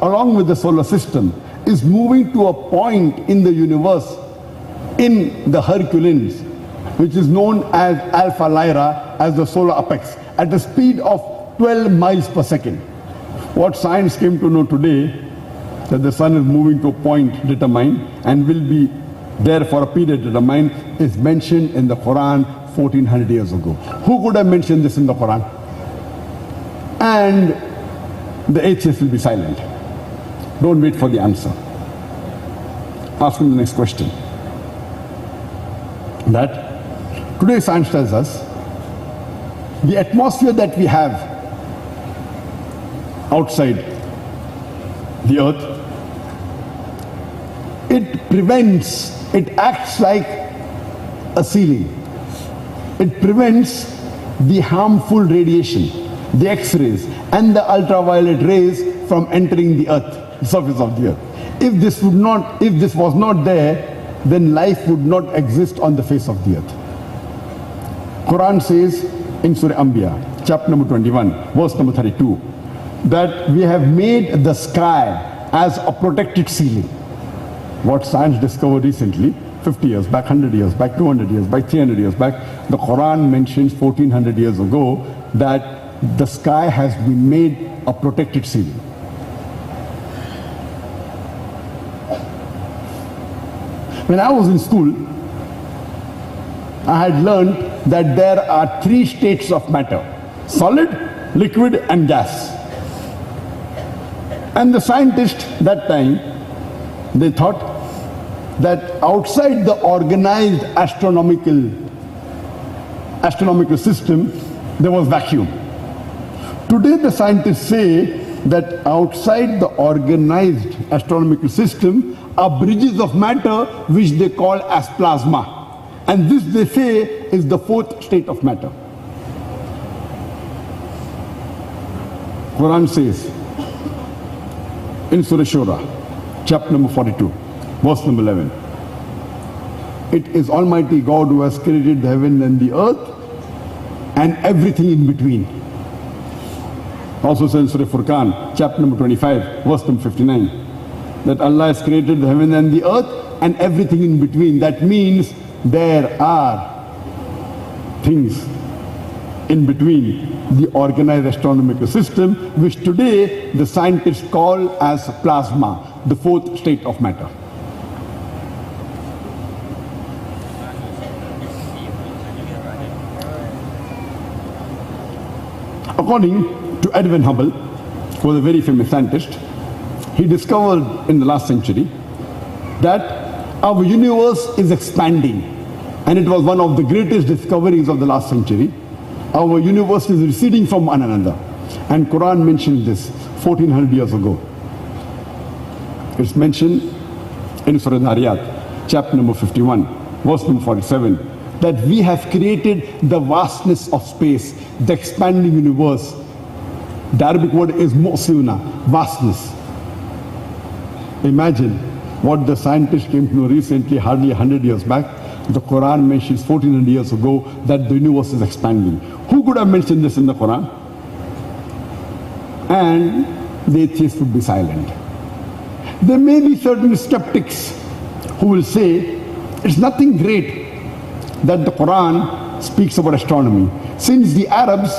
along with the solar system, is moving to a point in the universe, in the Herculeans, which is known as Alpha Lyra, as the solar apex, at a speed of 12 miles per second. What science came to know today, that the sun is moving to a point determined and will be there for a period determined, is mentioned in the Quran 1400 years ago. Who could have mentioned this in the Quran? And the atheists will be silent. Don't wait for the answer. Ask him the next question. That today science tells us the atmosphere that we have outside the earth, it acts like a ceiling. It prevents the harmful radiation, the X-rays and the ultraviolet rays from entering the earth, the surface of the earth. If this was not there, then life would not exist on the face of the earth. Quran says in Surah Anbiya, chapter number 21, verse number 32, that we have made the sky as a protected ceiling. What science discovered recently, 50 years back, 100 years back, 200 years back, 300 years back, the Quran mentions 1400 years ago that the sky has been made a protected ceiling. When I was in school, I had learned that there are 3 states of matter: solid, liquid and gas. And the scientists that time, they thought that outside the organized astronomical system, there was vacuum. Today the scientists say that outside the organized astronomical system are bridges of matter which they call as plasma. And this, they say, is the 4th state of matter. Quran says in Surah Shura, chapter number 42, verse number 11, it is Almighty God who has created the heaven and the earth and everything in between. Also says in Surah Furqan, chapter number 25, verse number 59, that Allah has created the heaven and the earth and everything in between. That means there are things in between the organized astronomical system, which today the scientists call as plasma, the 4th state of matter. According to Edwin Hubble, who was a very famous scientist, he discovered in the last century that our universe is expanding, and it was one of the greatest discoveries of the last century. Our universe is receding from one another, and Quran mentioned this 1400 years ago. It's mentioned in Surah Dhariyat, chapter number 51, verse number 47, that we have created the vastness of space, the expanding universe. The Arabic word is mu'siyuna, vastness. Imagine what the scientists came to know recently, hardly 100 years back. The Quran mentions 1400 years ago that the universe is expanding. Who could have mentioned this in the Quran? And the atheists would be silent. There may be certain skeptics who will say it's nothing great that the Quran speaks about astronomy, since the Arabs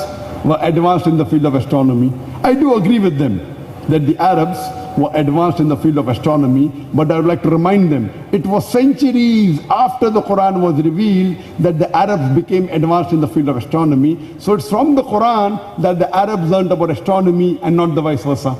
were advanced in the field of astronomy. I do agree with them that the Arabs were advanced in the field of astronomy, but I would like to remind them, it was centuries after the Quran was revealed that the Arabs became advanced in the field of astronomy. So it's from the Quran that the Arabs learned about astronomy and not the vice versa.